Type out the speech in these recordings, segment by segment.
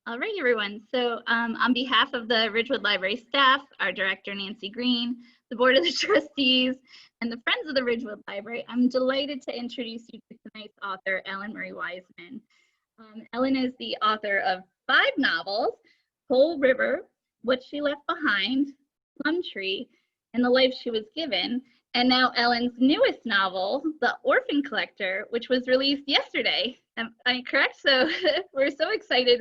All right, everyone. So on behalf of the Ridgewood Library staff, our director, Nancy Green, the Board of the Trustees, and the Friends of the Ridgewood Library, I'm delighted to introduce you to tonight's author, Ellen Marie Wiseman. Ellen is the author of 5 novels, Coal River, What She Left Behind, Plum Tree, and The Life She Was Given, and now Ellen's newest novel, The Orphan Collector, which was released yesterday. Am I correct? So we're so excited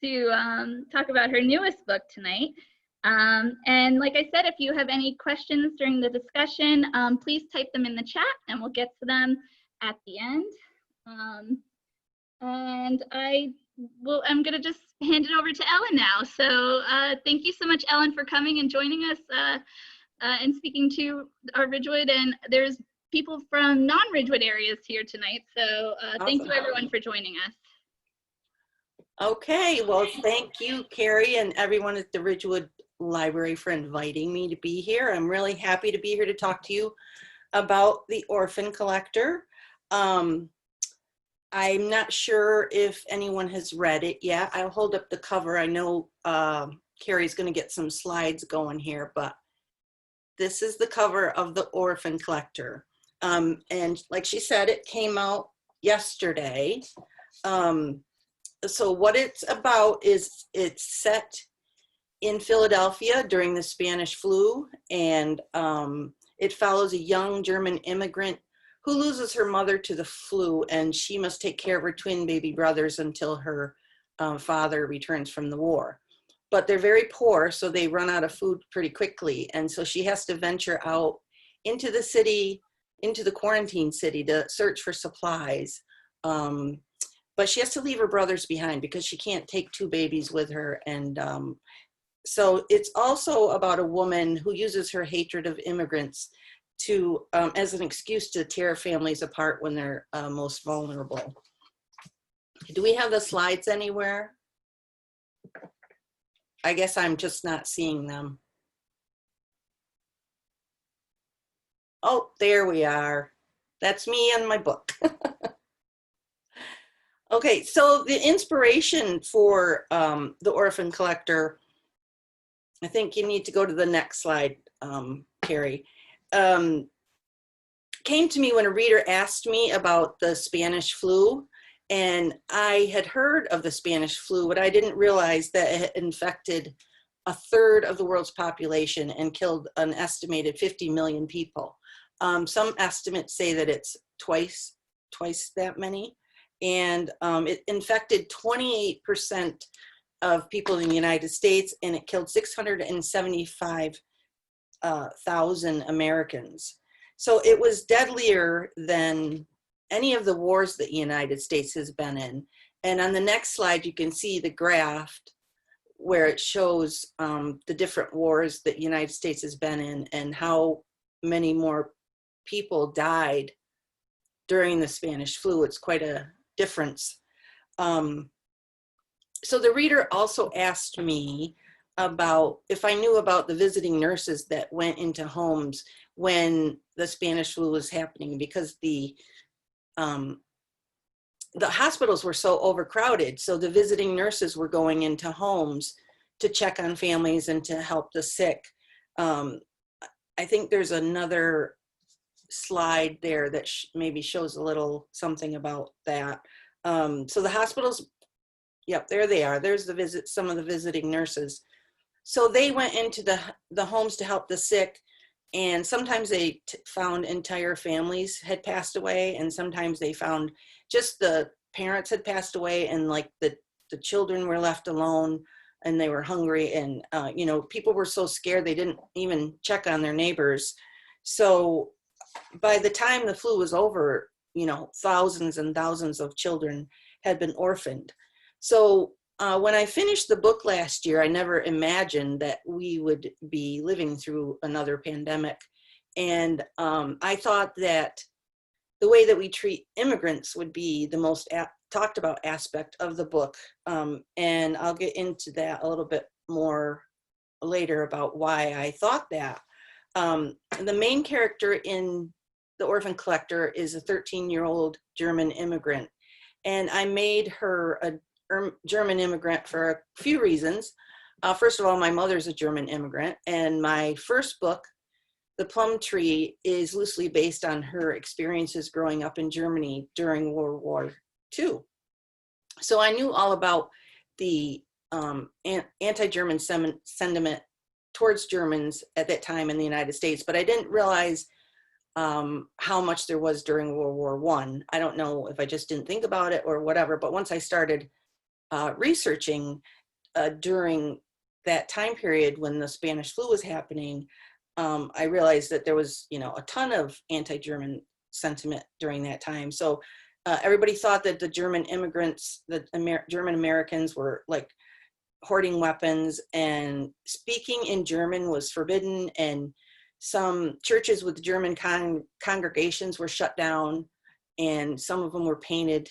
to talk about her newest book tonight. And like I said, if you have any questions during the discussion, please type them in the chat and we'll get to them at the end. And I'm going to just hand it over to Ellen now. So thank you so much, Ellen, for coming and joining us and speaking to our Ridgewood. And there's people from non-Ridgewood areas here tonight. So thank you, everyone, for joining us. Okay, well, thank you, Carrie, and everyone at the Ridgewood Library for inviting me to be here. I'm really happy to be here to talk to you about The Orphan Collector. I'm not sure if anyone has read it yet. I'll hold up the cover. I know Carrie's going to get some slides going here, but this is the cover of The Orphan Collector. And like she said, it came out yesterday. So what it's about is it's set in Philadelphia during the Spanish flu, and it follows a young German immigrant who loses her mother to the flu, and she must take care of her twin baby brothers until her father returns from the war. But they're very poor, so they run out of food pretty quickly, and so she has to venture out into the city, into the quarantine city, to search for supplies. But she has to leave her brothers behind because she can't take 2 babies with her. And so it's also about a woman who uses her hatred of immigrants to as an excuse to tear families apart when they're most vulnerable. Do we have the slides anywhere? I guess I'm just not seeing them. Oh, there we are. That's me and my book. Okay, so the inspiration for The Orphan Collector, I think you need to go to the next slide, Carrie, came to me when a reader asked me about the Spanish flu. And I had heard of the Spanish flu, but I didn't realize that it had infected 1/3 of the world's population and killed an estimated 50 million people. Some estimates say that it's twice that many. And it infected 28% of people in the United States, and it killed 675,000 Americans. So it was deadlier than any of the wars that the United States has been in. And on the next slide, you can see the graph where it shows the different wars that the United States has been in and how many more people died during the Spanish flu. It's quite a difference. So the reader also asked me about if I knew about the visiting nurses that went into homes when the Spanish flu was happening, because the hospitals were so overcrowded. So the visiting nurses were going into homes to check on families and to help the sick. I think there's another slide there that maybe shows a little something about that. So the hospitals, yep, there they are. There's some of the visiting nurses. So they went into the homes to help the sick, and sometimes they found entire families had passed away, and sometimes they found just the parents had passed away, and like the children were left alone and they were hungry, and you know, people were so scared they didn't even check on their neighbors. So by the time the flu was over, you know, thousands and thousands of children had been orphaned. So when I finished the book last year, I never imagined that we would be living through another pandemic. And I thought that the way that we treat immigrants would be the most talked about aspect of the book. And I'll get into that a little bit more later about why I thought that. The main character in The Orphan Collector is a 13-year-old German immigrant. And I made her German immigrant for a few reasons. First of all, my mother's a German immigrant, and my first book, The Plum Tree, is loosely based on her experiences growing up in Germany during World War II. So I knew all about the anti-German sentiment towards Germans at that time in the United States, but I didn't realize how much there was during World War I. I don't know if I just didn't think about it or whatever, but once I started researching during that time period when the Spanish flu was happening, I realized that there was, a ton of anti-German sentiment during that time. So everybody thought that the German immigrants, the German Americans were like hoarding weapons, and speaking in German was forbidden, and some churches with German congregations were shut down, and some of them were painted,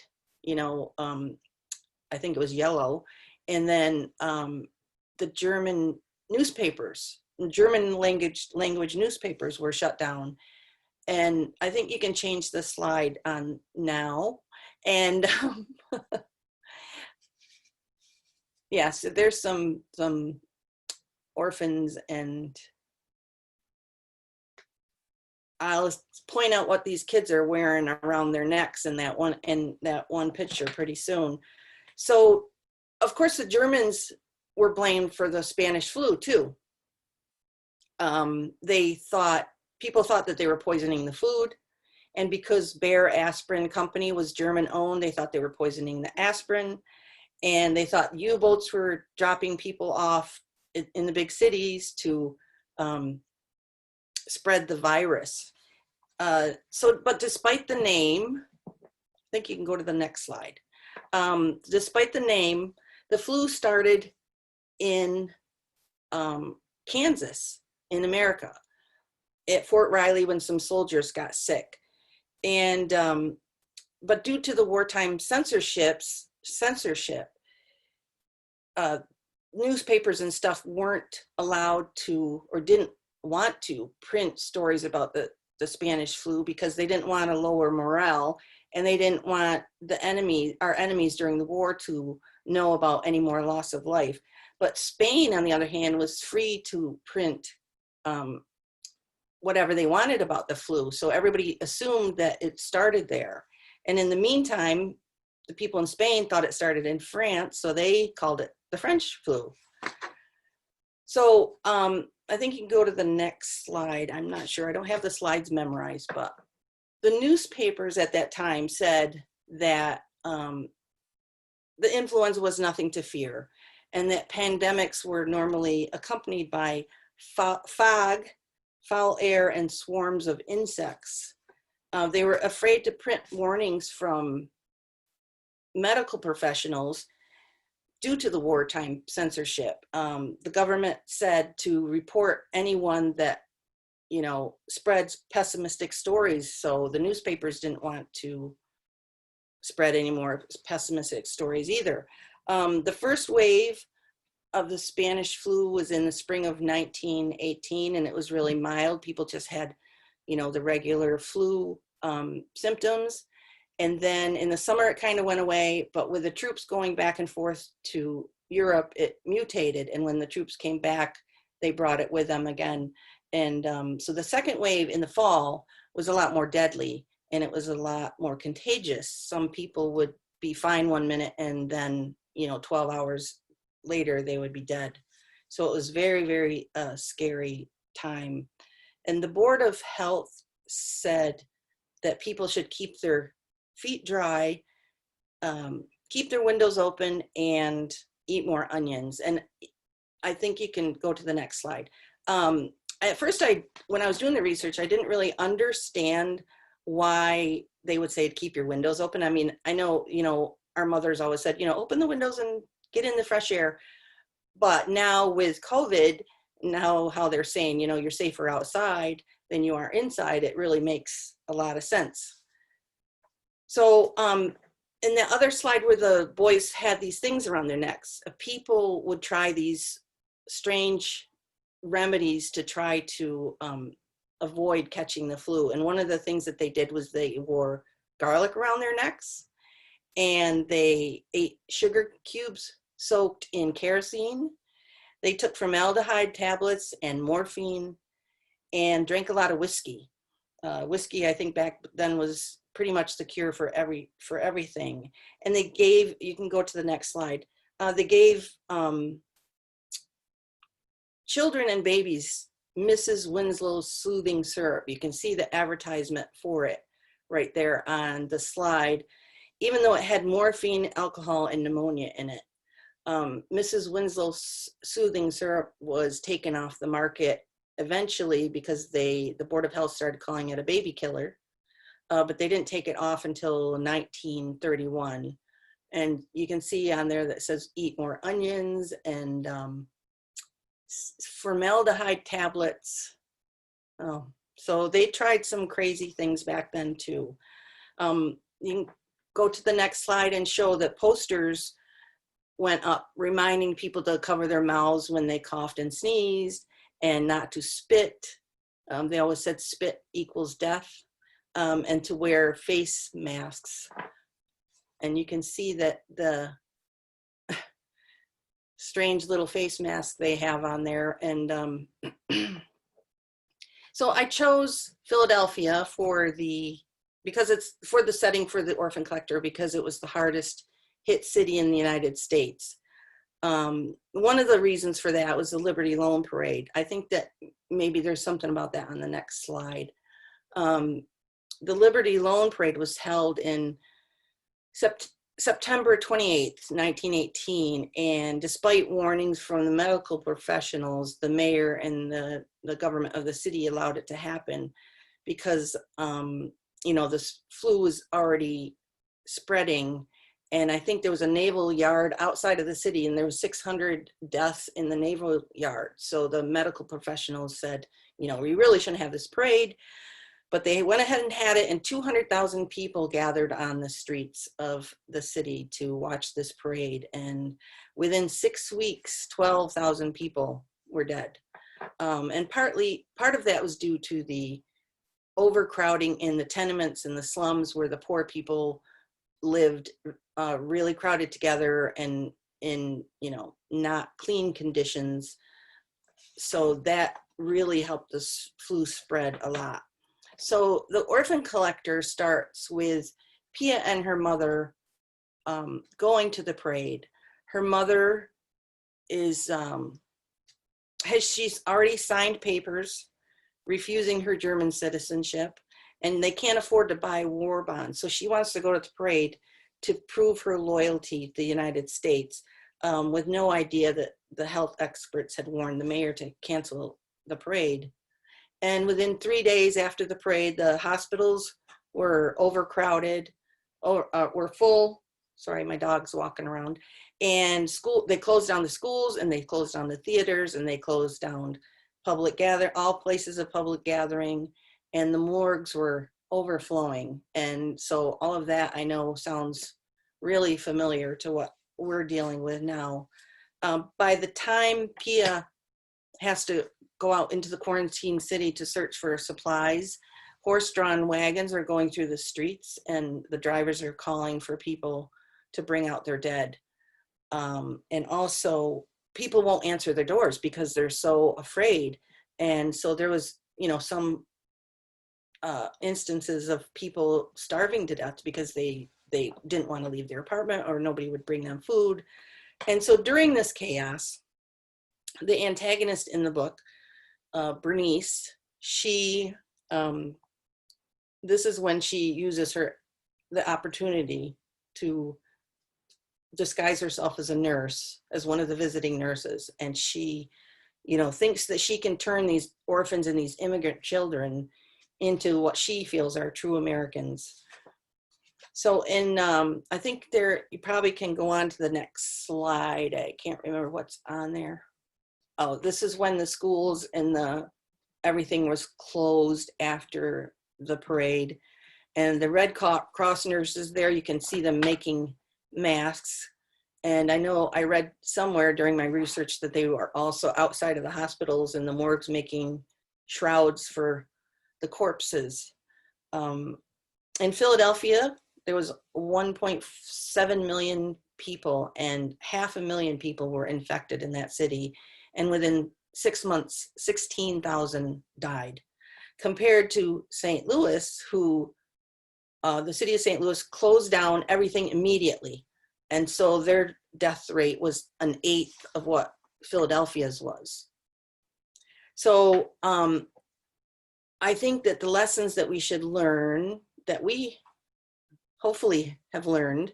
I think it was yellow. And then the German newspapers, German language newspapers were shut down. And I think you can change the slide on now. And yeah, so there's some orphans, and I'll point out what these kids are wearing around their necks in that one picture pretty soon. So, of course, the Germans were blamed for the Spanish flu too. People thought that they were poisoning the food, and because Bayer Aspirin Company was German owned, they thought they were poisoning the aspirin, and they thought U-boats were dropping people off in the big cities to spread the virus. But despite the name, I think you can go to the next slide. Despite the name, the flu started in Kansas, in America, at Fort Riley, when some soldiers got sick. And but due to the wartime censorship, newspapers and stuff weren't allowed to, or didn't want to, print stories about the Spanish flu, because they didn't want to lower morale, and they didn't want our enemies during the war to know about any more loss of life. But Spain, on the other hand, was free to print whatever they wanted about the flu. So everybody assumed that it started there. And in the meantime, the people in Spain thought it started in France, so they called it the French flu. So I think you can go to the next slide. I'm not sure, I don't have the slides memorized, but the newspapers at that time said that the influenza was nothing to fear, and that pandemics were normally accompanied by fog, foul air, and swarms of insects. They were afraid to print warnings from medical professionals due to the wartime censorship. The government said to report anyone that, spreads pessimistic stories. So the newspapers didn't want to spread any more pessimistic stories either. The first wave of the Spanish flu was in the spring of 1918, and it was really mild. People just had, the regular flu symptoms. And then in the summer, it kind of went away, but with the troops going back and forth to Europe, it mutated. And when the troops came back, they brought it with them again. And so the second wave in the fall was a lot more deadly, and it was a lot more contagious. Some people would be fine 1 minute, and then, 12 hours later, they would be dead. So it was very, very scary time. And the Board of Health said that people should keep their feet dry, keep their windows open, and eat more onions. And I think you can go to the next slide. At first, when I was doing the research, I didn't really understand why they would say to keep your windows open. I mean, I know, our mothers always said, open the windows and get in the fresh air. But now with COVID, now how they're saying, you're safer outside than you are inside, it really makes a lot of sense. So in the other slide where the boys had these things around their necks, people would try these strange remedies to try to avoid catching the flu. And one of the things that they did was they wore garlic around their necks. and they ate sugar cubes soaked in kerosene. They took formaldehyde tablets and morphine and drank a lot of whiskey. Whiskey, I think back then, was pretty much the cure for everything. And they gave, you can go to the next slide, they gave children and babies Mrs. Winslow's soothing syrup. You can see the advertisement for it right there on the slide, even though it had morphine, alcohol, and pneumonia in it. Mrs. Winslow's soothing syrup was taken off the market eventually because the Board of Health started calling it a baby killer, but they didn't take it off until 1931. And you can see on there that says eat more onions and formaldehyde tablets. Oh, so they tried some crazy things back then too. You can go to the next slide and show that posters went up reminding people to cover their mouths when they coughed and sneezed and not to spit. They always said spit equals death, and to wear face masks. And you can see that the strange little face mask they have on there. And so I chose Philadelphia because it's for the setting for the Orphan Collector, because it was the hardest hit city in the United States. One of the reasons for that was the Liberty Loan Parade. I think that maybe there's something about that on the next slide. The Liberty Loan Parade was held in September 28th, 1918, and despite warnings from the medical professionals, the mayor and the government of the city allowed it to happen because, you know, this flu was already spreading. And I think there was a naval yard outside of the city, and there was 600 deaths in the naval yard. So the medical professionals said, you know, we really shouldn't have this parade. But they went ahead and had it, and 200,000 people gathered on the streets of the city to watch this parade. And within 6 weeks, 12,000 people were dead. And part of that was due to the overcrowding in the tenements and the slums where the poor people lived, really crowded together and in, you know, not clean conditions. So that really helped this flu spread a lot. So the Orphan Collector starts with Pia and her mother going to the parade. Her mother is, she's already signed papers refusing her German citizenship, and they can't afford to buy war bonds. So she wants to go to the parade to prove her loyalty to the United States, with no idea that the health experts had warned the mayor to cancel the parade. And within 3 days after the parade, the hospitals were overcrowded, or were full. Sorry, my dog's walking around. And they closed down the schools, and they closed down the theaters, and they closed down all places of public gathering, and the morgues were overflowing. And so all of that, I know, sounds really familiar to what we're dealing with now. By the time Pia has to go out into the quarantine city to search for supplies, horse-drawn wagons are going through the streets, and the drivers are calling for people to bring out their dead. And also, people won't answer their doors because they're so afraid. And so there was, you know, some instances of people starving to death because they didn't want to leave their apartment, or nobody would bring them food. And so during this chaos, the antagonist in the book, Bernice, this is when she uses the opportunity to disguise herself as a nurse, as one of the visiting nurses. And she, you know, thinks that she can turn these orphans and these immigrant children into what she feels are true Americans. So I think you probably can go on to the next slide. I can't remember what's on there. Oh, this is when the schools and everything was closed after the parade. And the Red Cross nurses there, you can see them making masks. And I know I read somewhere during my research that they were also outside of the hospitals and the morgues making shrouds for the corpses. In Philadelphia, there was 1.7 million people, and 500,000 people were infected in that city. And within 6 months, 16,000 died. Compared to St. Louis, who the city of St. Louis closed down everything immediately. And so their death rate was an eighth of what Philadelphia's was. So I think that the lessons that we should learn, that we hopefully have learned,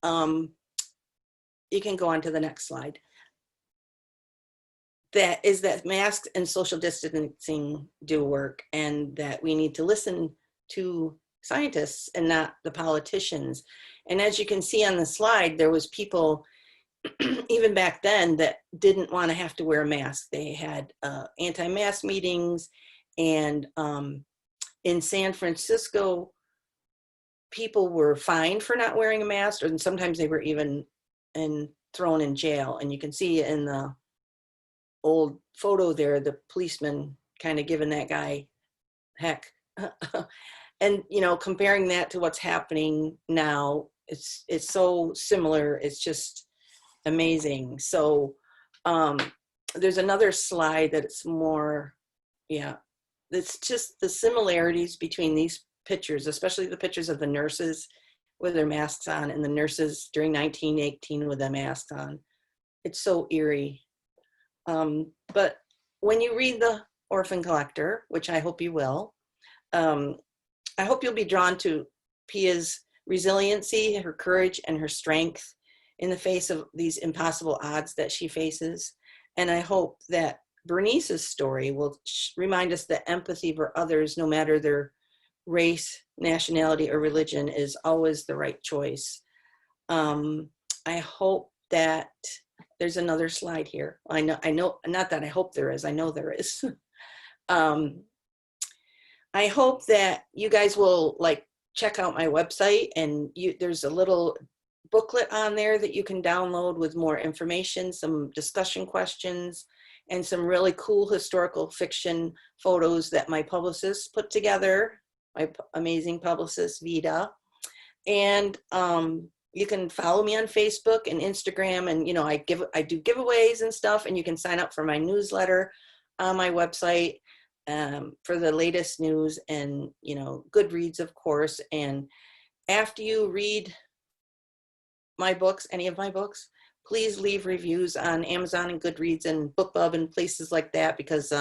you can go on to the next slide, that is that masks and social distancing do work, and that we need to listen to scientists and not the politicians. And as you can see on the slide, there was people even back then that didn't want to have to wear a mask. They had anti-mask meetings, and in San Francisco, people were fined for not wearing a mask, and sometimes they were even thrown in jail. And you can see in the old photo there, the policeman kind of giving that guy heck. And, you know, comparing that to what's happening now, it's so similar. It's just amazing. So there's another slide that's more, yeah, it's just the similarities between these pictures, especially the pictures of the nurses with their masks on, and the nurses during 1918 with their masks on. It's so eerie. But when you read the Orphan Collector, which I hope you will, I hope you'll be drawn to Pia's resiliency, her courage, and her strength in the face of these impossible odds that she faces. And I hope that Bernice's story will remind us that empathy for others, no matter their race, nationality, or religion, is always the right choice. I hope that there's another slide here. I know, not that I hope there is, I know there is. I hope that you guys will check out my website, and there's a little booklet on there that you can download with more information, some discussion questions, and some really cool historical fiction photos that my publicist put together, my amazing publicist, Vida. And you can follow me on Facebook and Instagram, and you know, I do giveaways and stuff, and you can sign up for my newsletter on my website for the latest news, and you know, Goodreads, of course. And after you read my books, any of my books, please leave reviews on Amazon and Goodreads and BookBub and places like that, because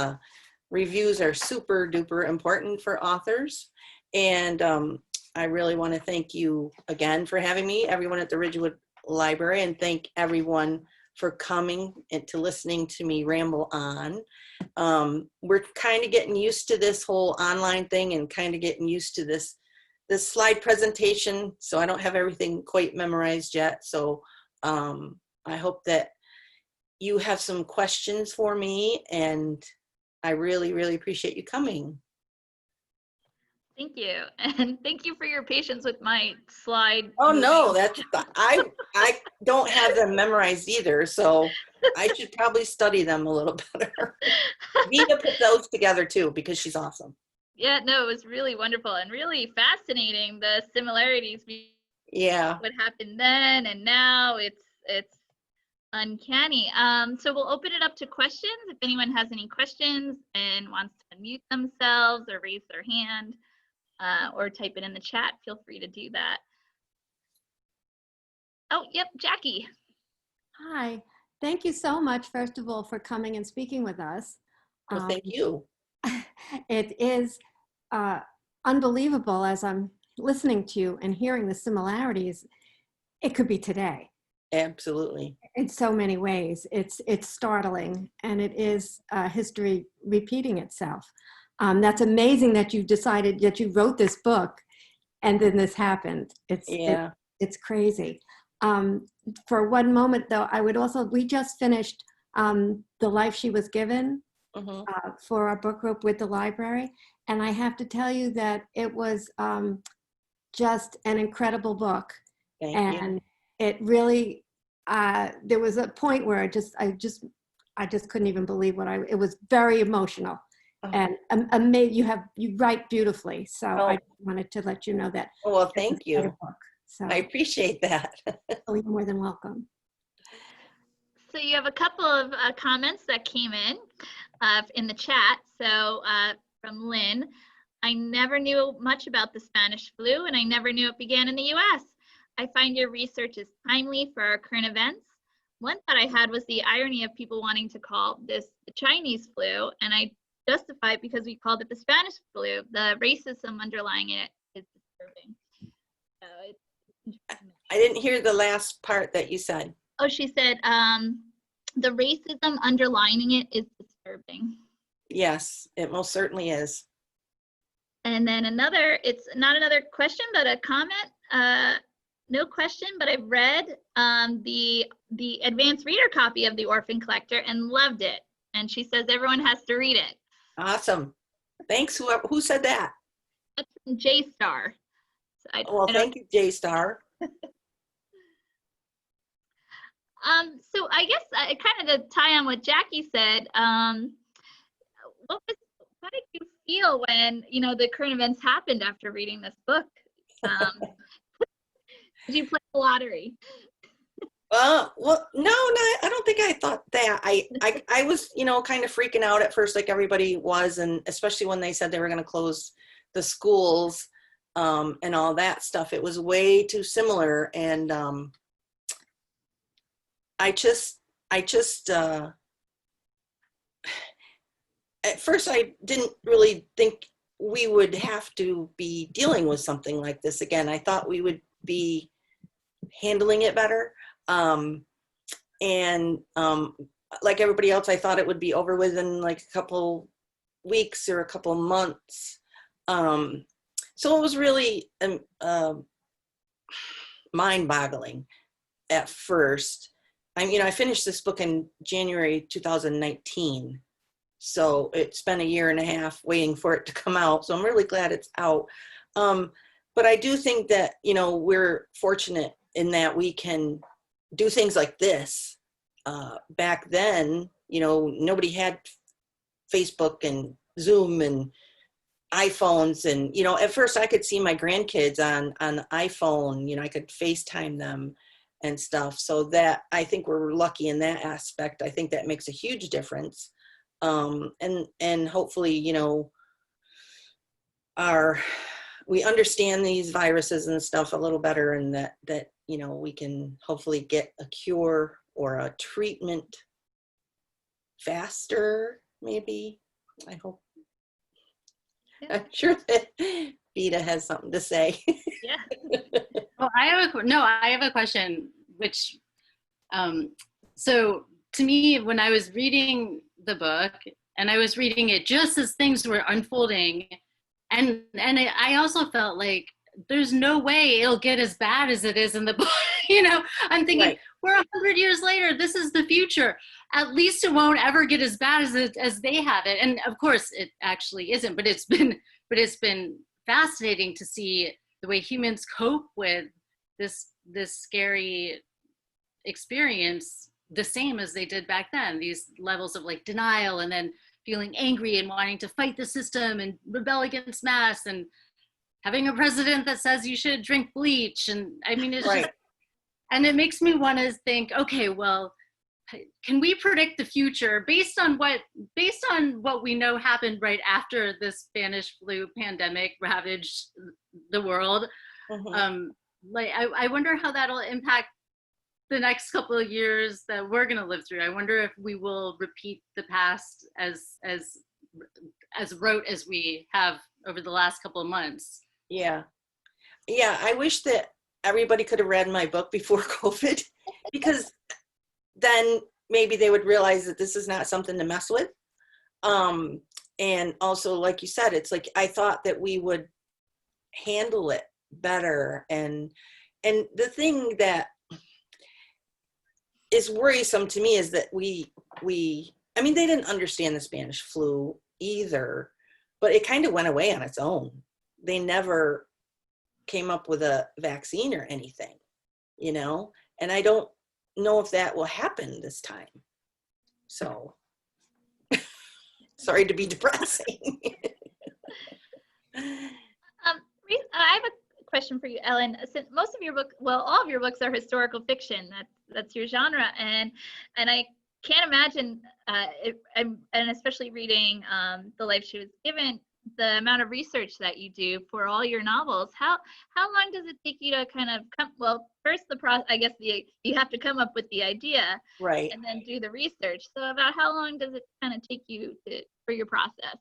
reviews are super duper important for authors. And I really want to thank you again for having me, everyone at the Ridgewood Library, and thank everyone for coming and to listening to me ramble on. We're kind of getting used to this whole online thing, and kind of getting used to this slide presentation. So I don't have everything quite memorized yet. So I hope that you have some questions for me, and I really, really appreciate you coming. Thank you. And thank you for your patience with my slide. Oh no, I don't have them memorized either, so I should probably study them a little better. Vida put those together too, because she's awesome. Yeah, no, it was really wonderful and really fascinating, the similarities between what happened then and now. It's uncanny. So we'll open it up to questions. If anyone has any questions and wants to unmute themselves or raise their hand, or type it in the chat, feel free to do that. Oh, yep, Jackie. Hi, thank you so much, first of all, for coming and speaking with us. Well, thank you. It is unbelievable as I'm listening to you and hearing the similarities. It could be today. Absolutely. In so many ways. It's startling, and it is history repeating itself. That's amazing that you decided that you wrote this book and then this happened. It's crazy. For one moment though, we just finished The Life She Was Given for our book group with the library. And I have to tell you that it was just an incredible book. Thank you. It really, there was a point where I just couldn't even believe it was very emotional. Oh. And you write beautifully. So I wanted to let you know that. Oh, well, thank you. Book, so I appreciate that. oh, you're more than welcome. So you have a couple of comments that came in the chat. So from Lynn, I never knew much about the Spanish flu, and I never knew it began in the U.S. I find your research is timely for our current events. One thought I had was the irony of people wanting to call this the Chinese flu, and I justify it because we called it the Spanish flu. The racism underlying it is disturbing. So I didn't hear the last part that you said. Oh, she said the racism underlining it is disturbing. Yes, it most certainly is. And then it's not another question, but a comment. No question, but I've read the advanced reader copy of the Orphan Collector and loved it. And she says everyone has to read it. Awesome. Thanks. Who said that? That's from J-Star. So Well, thank you, J-Star. So I guess kind of to tie on what Jackie said, how did you feel when, the current events happened after reading this book? Did you play the lottery? Well, no, I don't think I thought that. I was, kind of freaking out at first, like everybody was, and especially when they said they were going to close the schools and all that stuff. It was way too similar, and I just at first I didn't really think we would have to be dealing with something like this again. I thought we would be handling it better. Like everybody else, I thought it would be over with in like a couple weeks or a couple months. So it was really mind-boggling at first. I finished this book in January 2019. So it's been a year and a half waiting for it to come out. So I'm really glad it's out. But I do think that, we're fortunate in that we can do things like this. Back then, nobody had Facebook and Zoom and iPhones. And, at first I could see my grandkids on the iPhone, I could FaceTime them and stuff. So that, I think we're lucky in that aspect. I think that makes a huge difference. And hopefully, we understand these viruses and stuff a little better, and that we can hopefully get a cure or a treatment faster, maybe. I hope. Yeah. I'm sure that Vita has something to say. Yeah. Well, I have a question, which, so to me, when I was reading the book, and I was reading it just as things were unfolding, and I also felt like there's no way it'll get as bad as it is in the book. I'm thinking, right. We're 100 years later. This is the future. At least it won't ever get as bad as they have it. And of course, it actually isn't. But it's been fascinating to see the way humans cope with this scary experience the same as they did back then. These levels of like denial, and then feeling angry and wanting to fight the system and rebel against masks, and having a president that says you should drink bleach. And it's right. Just, and it makes me want to think, okay, well, can we predict the future based on what we know happened right after the Spanish flu pandemic ravaged the world? Mm-hmm. I wonder how that'll impact the next couple of years that we're going to live through. I wonder if we will repeat the past as rote as we have over the last couple of months. Yeah. I wish that everybody could have read my book before COVID, because then maybe they would realize that this is not something to mess with. And also, like you said, it's like, I thought that we would handle it better. And the thing that is worrisome to me is that they didn't understand the Spanish flu either, but it kind of went away on its own. They never came up with a vaccine or anything, and I don't know if that will happen this time. So Sorry to be depressing. I have a question for you, Ellen. Since most of your book, well, all of your books are historical fiction. That's your genre, and I can't imagine, and especially reading The Life She Was Given, the amount of research that you do for all your novels. How long does it take you to kind of come? Well, first I guess you have to come up with the idea, Right. and then do the research. So about how long does it kind of take you for your process?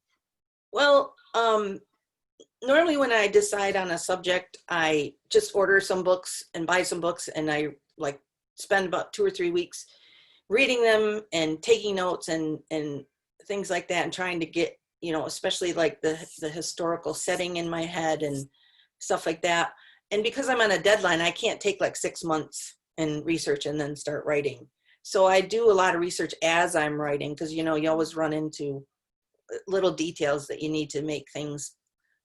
Well, normally when I decide on a subject, I just order some books and buy some books, and I like spend about 2 or 3 weeks reading them and taking notes and things like that, and trying to get, especially like the historical setting in my head and stuff like that. And because I'm on a deadline, I can't take like 6 months and research and then start writing. So I do a lot of research as I'm writing, because you always run into little details that you need to make things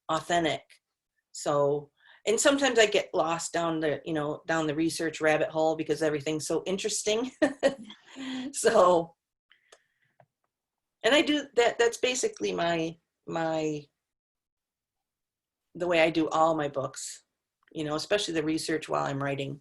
authentic. So, and sometimes I get lost down the research rabbit hole because everything's so interesting. So, and I do that. That's basically the way I do all my books, especially the research while I'm writing.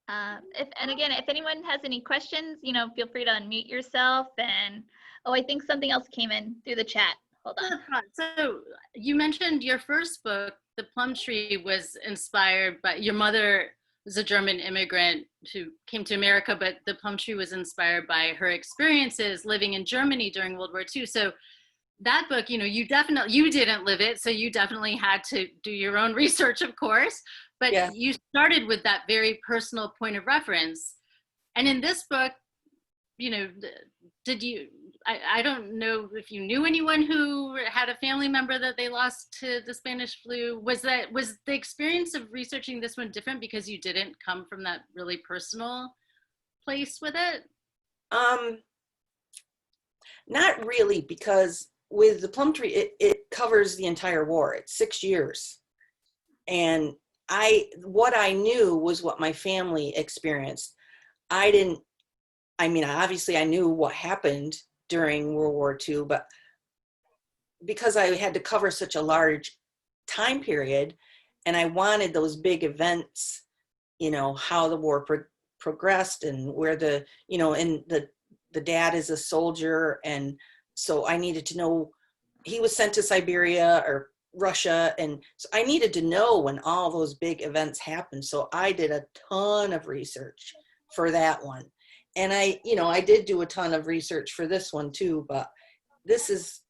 If anyone has any questions, feel free to unmute yourself. And I think something else came in through the chat. Hold on. So you mentioned your first book, The Plum Tree, was inspired by your mother was a German immigrant who came to America, but The Plum Tree was inspired by her experiences living in Germany during World War II. So that book, you didn't live it, so you definitely had to do your own research, of course, but Yeah. You started with that very personal point of reference. And in this book, did you, I don't know if you knew anyone who had a family member that they lost to the Spanish flu. Was the experience of researching this one different because you didn't come from that really personal place with it? Not really, because with the Plum Tree, it covers the entire war. It's 6 years. And what I knew was what my family experienced. Obviously I knew what happened during World War II, but because I had to cover such a large time period, and I wanted those big events, how the war progressed, and where and the dad is a soldier, and so I needed to know he was sent to Siberia or Russia, and so I needed to know when all those big events happened. So I did a ton of research for that one. And I did do a ton of research for this one too, but this is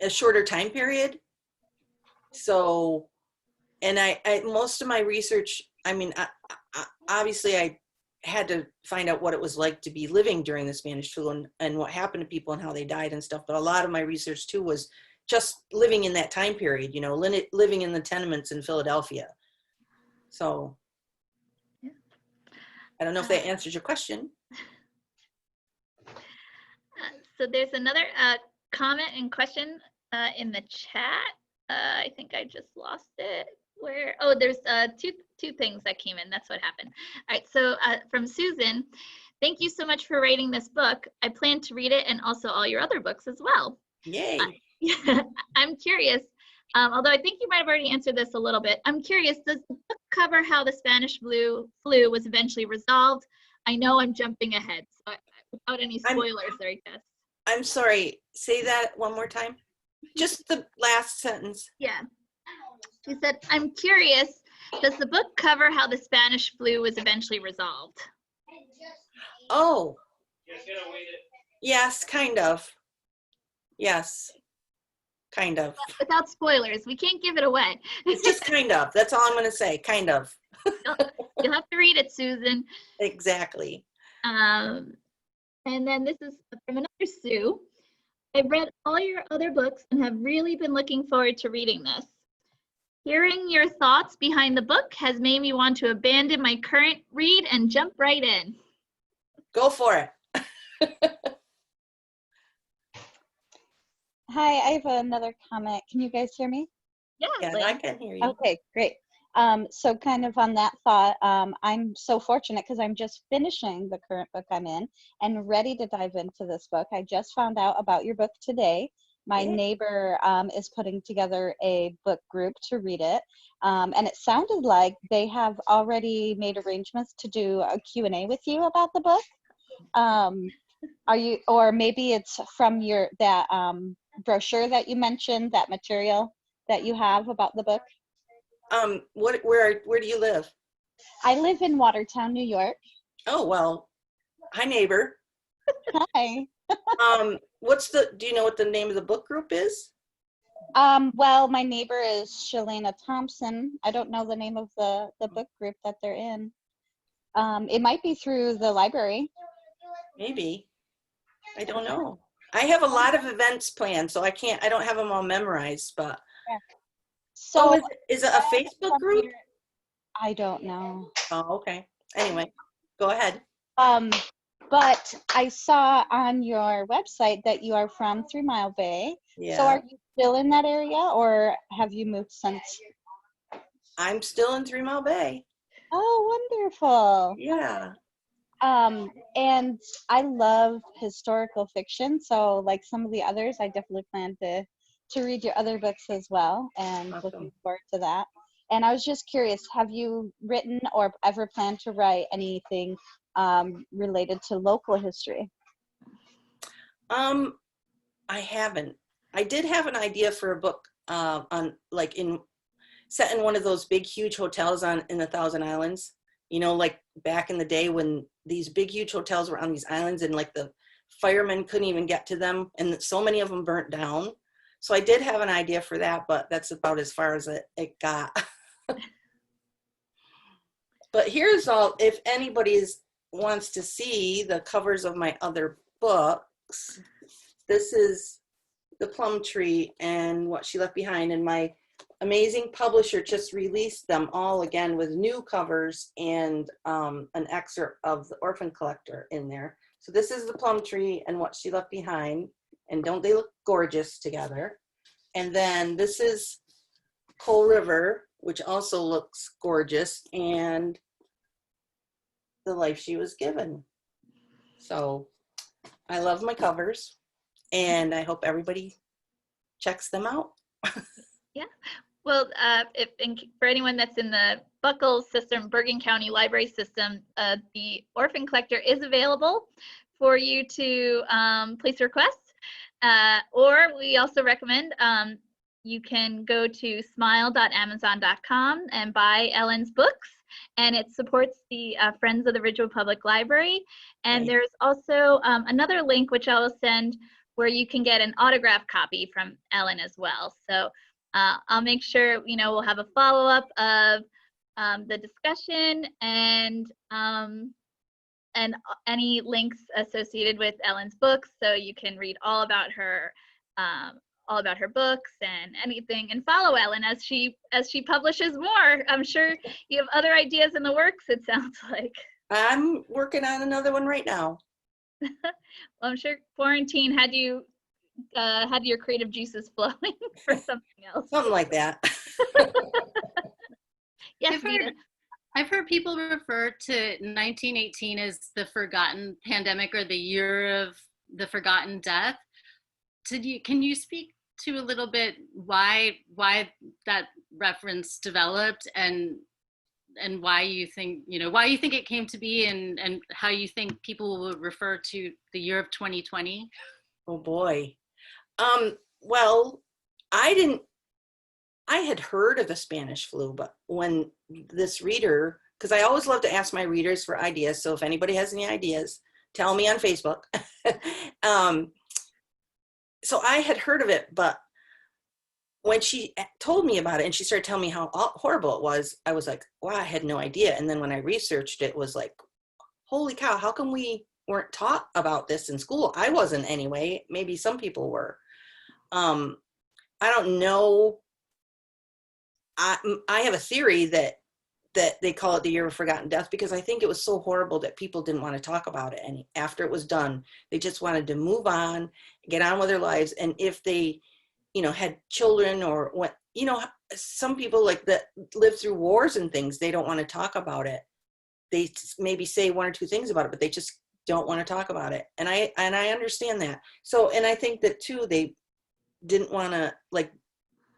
a shorter time period. So, and I most of my research, obviously I had to find out what it was like to be living during the Spanish flu and what happened to people and how they died and stuff. But a lot of my research too was just living in that time period, living in the tenements in Philadelphia. So yeah. I don't know if that answers your question. So there's another comment and question in the chat. I think I just lost it. There's two things that came in. That's what happened. All right, so from Susan, thank you so much for writing this book. I plan to read it and also all your other books as well. Yay. I'm curious, although I think you might have already answered this a little bit. I'm curious, does the book cover how the Spanish flu was eventually resolved? I know I'm jumping ahead, so without any spoilers, I guess. I'm sorry, say that one more time. Just the last sentence. Yeah. She said, I'm curious, does the book cover how the Spanish flu was eventually resolved? Oh. Yes, kind of. Yes. Kind of. Without spoilers, we can't give it away. It's just kind of. That's all I'm going to say. Kind of. You'll have to read it, Susan. Exactly. And then this is from another Sue. I've read all your other books and have really been looking forward to reading this. Hearing your thoughts behind the book has made me want to abandon my current read and jump right in. Go for it. Hi, I have another comment. Can you guys hear me? Yeah, Yeah, I can hear you. Okay, great. So kind of on that thought, I'm so fortunate because I'm just finishing the current book I'm in and ready to dive into this book. I just found out about your book today. My Yeah. neighbor is putting together a book group to read it. And it sounded like they have already made arrangements to do a Q&A with you about the book. Are you, or maybe it's from that brochure that you mentioned, that material that you have about the book? Where do you live? I live in Watertown, New York. Oh, well, hi neighbor. Hi. Do you know what the name of the book group is? Well, my neighbor is Shalana Thompson. I don't know the name of the book group that they're in. It might be through the library. Maybe. I don't know. I have a lot of events planned, so I don't have them all memorized, but. So Is it a Facebook group? I don't know. Oh, okay. Anyway, go ahead. But I saw on your website that you are from 3 Mile Bay. Yeah. So are you still in that area or have you moved since? I'm still in 3 Mile Bay. Oh, wonderful. Yeah. And I love historical fiction. So like some of the others, I definitely plan to read your other books as well, and Awesome. looking forward to that. And I was just curious, have you written or ever planned to write anything related to local history? I haven't. I did have an idea for a book set in one of those big, huge hotels in the Thousand Islands. You know, like back in the day when these big, huge hotels were on these islands and like the firemen couldn't even get to them, and so many of them burnt down. So I did have an idea for that, but that's about as far as it got. But here's all, if anybody wants to see the covers of my other books, this is The Plum Tree and What She Left Behind, and my amazing publisher just released them all again with new covers and an excerpt of the Orphan Collector in there. So this is The Plum Tree and What She Left Behind, and don't they look gorgeous together? And then this is Coal River, which also looks gorgeous, and The Life She Was Given. So I love my covers, and I hope everybody checks them out. Yeah. Well, for anyone that's in the Buckles system, Bergen County Library system, the Orphan Collector is available for you to place requests. Or we also recommend you can go to smile.amazon.com and buy Ellen's books, and it supports the Friends of the Ridgewood Public Library. And Right. There's also another link which I will send where you can get an autographed copy from Ellen as well. So I'll make sure, we'll have a follow-up of the discussion and any links associated with Ellen's books, so you can read all about her books and anything, and follow Ellen as she publishes more. I'm sure you have other ideas in the works, it sounds like. I'm working on another one right now. Well, I'm sure quarantine had your creative juices flowing for something else. Something like that. Yes, I've heard people refer to 1918 as the forgotten pandemic, or the year of the forgotten death. Can you speak to a little bit why that reference developed, and why you think it came to be, and how you think people would refer to the year of 2020? Oh boy. Well, I had heard of the Spanish flu, but when this reader, because I always love to ask my readers for ideas, so if anybody has any ideas, tell me on Facebook. So I had heard of it, but when she told me about it and she started telling me how horrible it was, I was like, wow, I had no idea. And then when I researched it, was like, holy cow, how come we weren't taught about this in school? I wasn't anyway. Maybe some people were. I don't know. I have a theory that they call it the year of forgotten death because I think it was so horrible that people didn't want to talk about it. And after it was done, they just wanted to move on, get on with their lives. And if they, had children or what, some people like that live through wars and things, they don't want to talk about it. They maybe say one or two things about it, but they just don't want to talk about it. And I understand that. So, and I think that too, they didn't want to like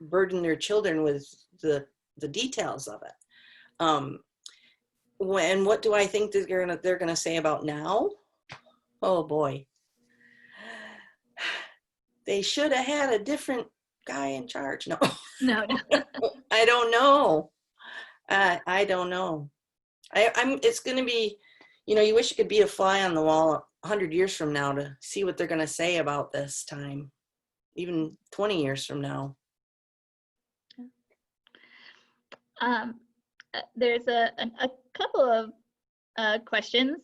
burden their children with the details of it. When, what do I think that they're gonna say about now? Oh boy. They should have had a different guy in charge. No, No, I don't know. I don't know. It's going to be, you know, you wish you could be a fly on the wall 100 years from now to see what they're going to say about this time, even 20 years from now. There's a couple of questions.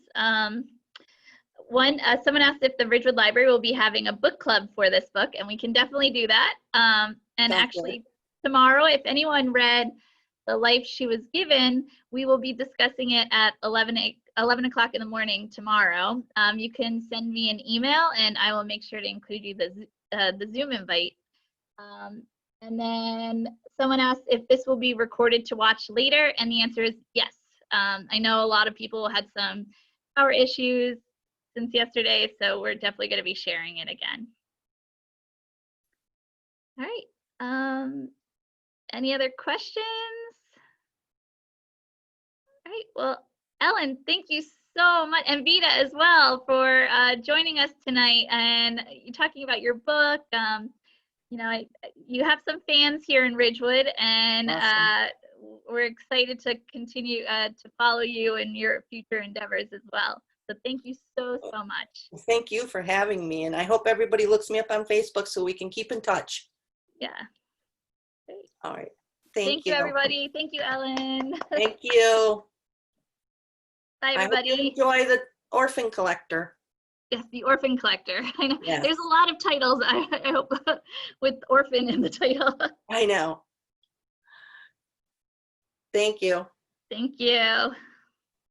One, someone asked if the Ridgewood Library will be having a book club for this book, and we can definitely do that. And Sounds actually, tomorrow, if anyone read The Life She Was Given, we will be discussing it at 11 o'clock in the morning tomorrow. You can send me an email, and I will make sure to include you the Zoom invite. And then someone asked if this will be recorded to watch later, and the answer is yes. I know a lot of people had some power issues since yesterday, so we're definitely going to be sharing it again. All right. Any other questions? All right. Well, Ellen, thank you so much, and Vita as well, for joining us tonight and talking about your book. You know, you have some fans here in Ridgewood, and Awesome. we're excited to continue to follow you in your future endeavors as well. So thank you so much. Thank you for having me. And I hope everybody looks me up on Facebook so we can keep in touch. Yeah. Great. All right. Thank you, everybody. Thank you, Ellen. Thank you. Bye, I hope you everybody. enjoy the Orphan Collector. Yes, the Orphan Collector. I know Yes. there's a lot of titles, I hope, with orphan in the title. I know. Thank you. Thank you.